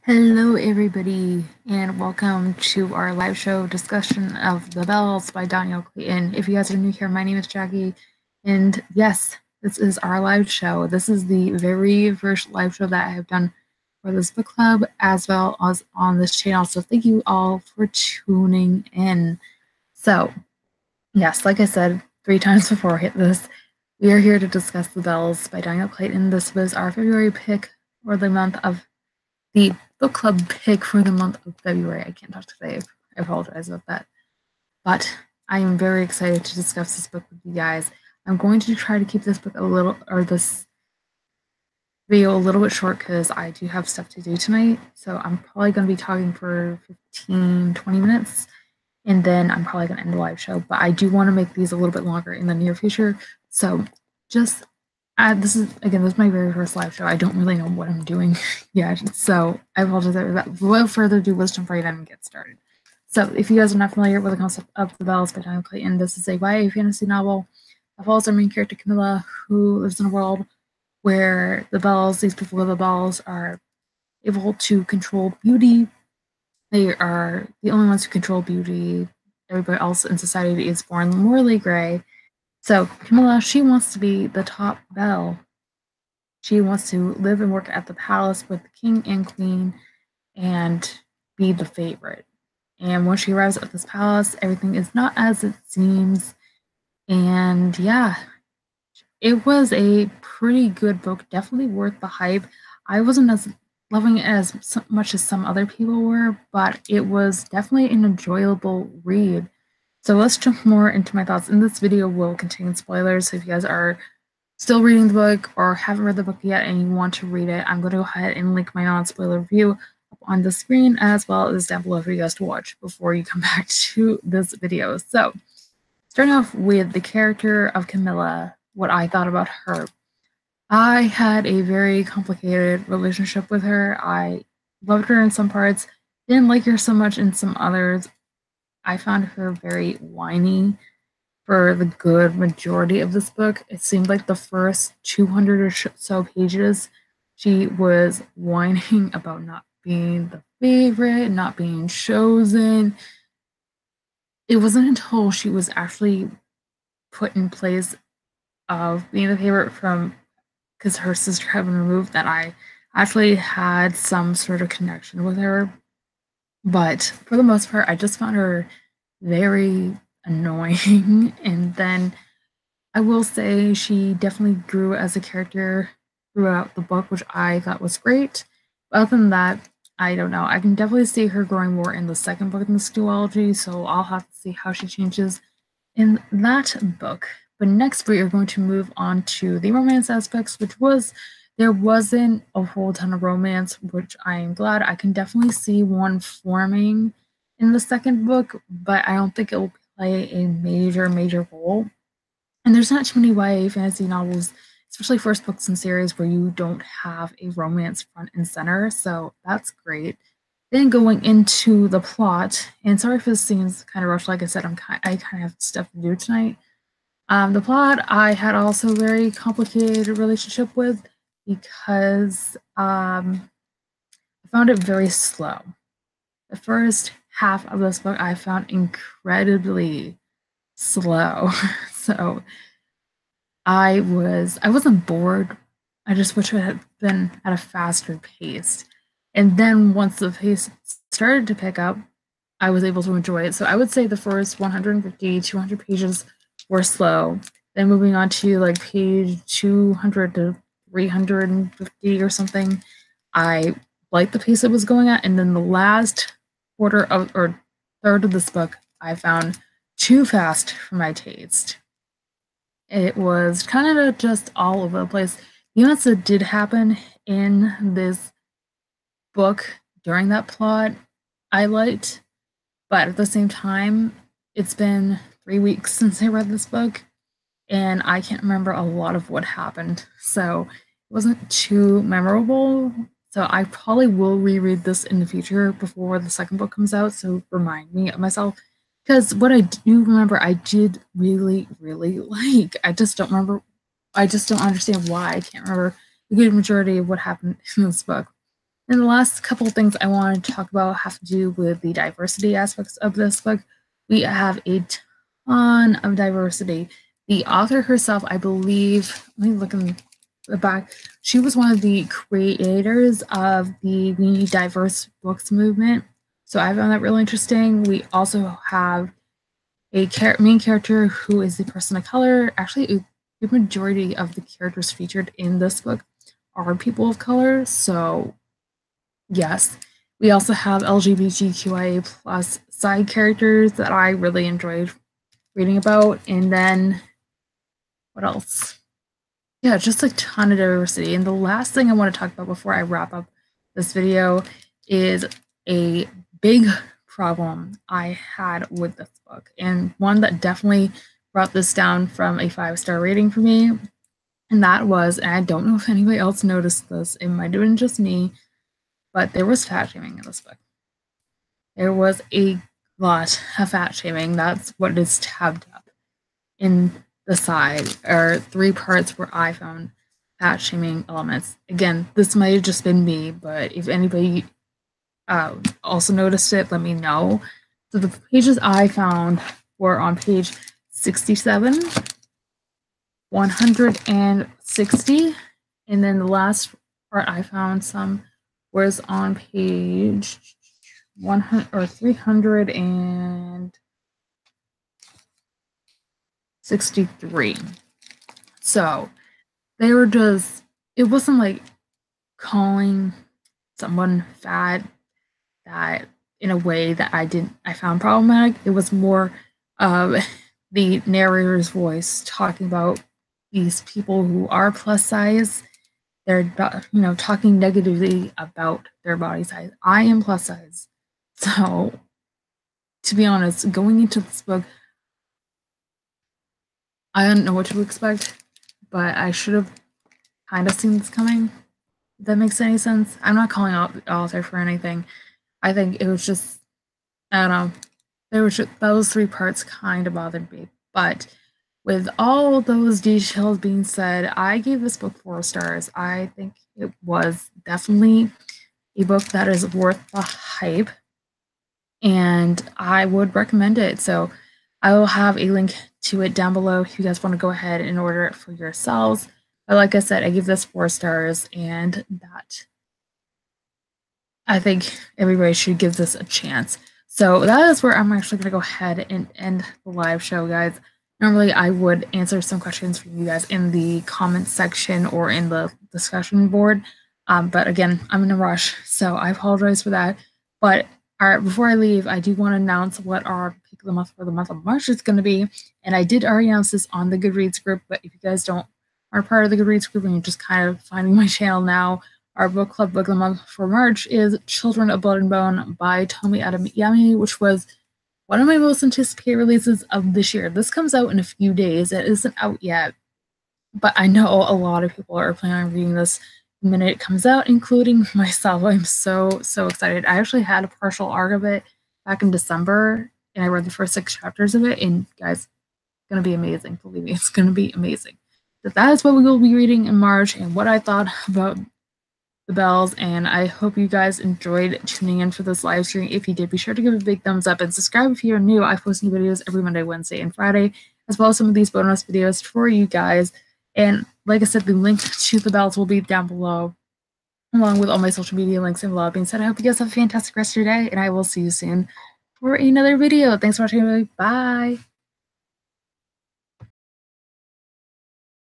Hello, everybody, and welcome to our live show discussion of The Bells by Daniel Clayton. If you guys are new here, my name is Jackie, and yes, this is our live show. This is the very first live show that I have done for this book club as well as on this channel. So thank you all for tuning in. So, yes, like I said 3 times before I hit this, we are here to discuss The Bells by Daniel Clayton. This was our February pick for the month of the book club pick for the month of February. I can't talk today. I apologize about that. But I am very excited to discuss this book with you guys. I'm going to try to keep this book this video a little bit short because I do have stuff to do tonight. So I'm probably going to be talking for 15, 20 minutes. And then I'm probably going to end the live show. But I do want to make these a little bit longer in the near future. So just this is my very first live show. I don't really know what I'm doing yet, so I apologize for that. Without further ado, let's jump right in and get started. So, if you guys are not familiar with the concept of The Bells by Daniel Clayton, this is a YA fantasy novel that follows our main character Camilla, who lives in a world where the Bells, these people with the Bells, are able to control beauty. They are the only ones who control beauty. Everybody else in society is born morally gray. So Camilla, she wants to be the top belle. She wants to live and work at the palace with the king and queen and be the favorite. And when she arrives at this palace, everything is not as it seems. And yeah, it was a pretty good book, definitely worth the hype. I wasn't as loving it as much as some other people were, but it was definitely an enjoyable read. So let's jump more into my thoughts. And this video will contain spoilers. So if you guys are still reading the book or haven't read the book yet and you want to read it, I'm going to go ahead and link my non-spoiler review up on the screen as well as down below for you guys to watch before you come back to this video. So starting off with the character of Camilla, what I thought about her. I had a very complicated relationship with her. I loved her in some parts, didn't like her so much in some others. I found her very whiny for the good majority of this book. It seemed like the first 200 or so pages, she was whining about not being the favorite, not being chosen. It wasn't until she was actually put in place of being the favorite from because her sister had been removed that I actually had some sort of connection with her. But for the most part, I just found her very annoying. And then I will say she definitely grew as a character throughout the book, which I thought was great. But other than that, I don't know. I can definitely see her growing more in the second book in this duology, so I'll have to see how she changes in that book. But next, we are going to move on to the romance aspects, there wasn't a whole ton of romance, which I am glad. I can definitely see one forming in the second book, but I don't think it will play a major role. And there's not too many YA fantasy novels, especially first books in series, where you don't have a romance front and center, so that's great. Then going into the plot, and sorry if this seems kind of rushed, like I said, I kind of have stuff to do tonight. The plot I had also a very complicated relationship with because I found it very slow. The first half of this book I found incredibly slow. So I wasn't bored. I just wish it had been at a faster pace. And then once the pace started to pick up, I was able to enjoy it. So I would say the first 150, 200 pages were slow. Then moving on to like page 200 to 350 or something, I liked the pace it was going at. And then the last third of this book, I found too fast for my taste. It was kind of just all over the place. The events that did happen in this book during that plot, I liked, but at the same time, it's been 3 weeks since I read this book, and I can't remember a lot of what happened, so it wasn't too memorable. So I probably will reread this in the future before the second book comes out, so remind me of myself. Because what I do remember, I did really like. I just don't understand why. I can't remember the good majority of what happened in this book. And the last couple of things I want to talk about have to do with the diversity aspects of this book. We have a ton of diversity. The author herself, I believe, let me look in the back. She was one of the creators of the We Need Diverse Books movement. So I found that really interesting. We also have a main character who is the person of color. Actually, the majority of the characters featured in this book are people of color. So yes. We also have LGBTQIA plus side characters that I really enjoyed reading about. And then what else? Yeah, just a ton of diversity. And the last thing I want to talk about before I wrap up this video is a big problem I had with this book, and one that definitely brought this down from a 5-star rating for me. And that was, and I don't know if anybody else noticed this, it might have been just me, but there was fat shaming in this book. There was a lot of fat shaming. That's what is tabbed up in the side, or 3 parts where I found fat shaming elements. Again, this might have just been me, but if anybody also noticed it, let me know. So the pages I found were on page 67, 160, and then the last part I found some was on page 100 or 363. So they were just, it wasn't like calling someone fat that in a way that I found problematic. It was more of the narrator's voice talking about these people who are plus size. They're, talking negatively about their body size. I am plus size. So to be honest, going into this book, I didn't know what to expect, but I should have kind of seen this coming. If that makes any sense. I'm not calling out the author for anything. I think it was just, I don't know. Those 3 parts kind of bothered me. But with all those details being said, I gave this book 4 stars. I think it was definitely a book that is worth the hype, and I would recommend it. So I will have a link to it down below if you guys want to go ahead and order it for yourselves. But like I said, I give this 4 stars, and that I think everybody should give this a chance. So that is where I'm actually going to go ahead and end the live show, guys. Normally, I would answer some questions from you guys in the comment section or in the discussion board. But again, I'm in a rush, so I apologize for that. But all right, before I leave, I do want to announce what our pick of the month for the month of March is going to be. And I did already announce this on the Goodreads group, but if you guys are part of the Goodreads group and you're just kind of finding my channel now, our book club book of the month for March is Children of Blood and Bone by Tomi Adeyemi, which was one of my most anticipated releases of this year. This comes out in a few days. It isn't out yet, but I know a lot of people are planning on reading this the minute it comes out, including myself. I'm so excited. I actually had a partial arc of it back in December, and I read the first 6 chapters of it, and guys, it's going to be amazing. Believe me, it's going to be amazing. So that is what we will be reading in March and what I thought about the Belles, and I hope you guys enjoyed tuning in for this live stream. If you did, be sure to give a big thumbs up and subscribe if you're new. I post new videos every Monday, Wednesday, and Friday, as well as some of these bonus videos for you guys. And like I said, the link to the Belles will be down below, along with all my social media links. And with that being said, I hope you guys have a fantastic rest of your day, and I will see you soon for another video. Thanks for watching, everybody. Bye.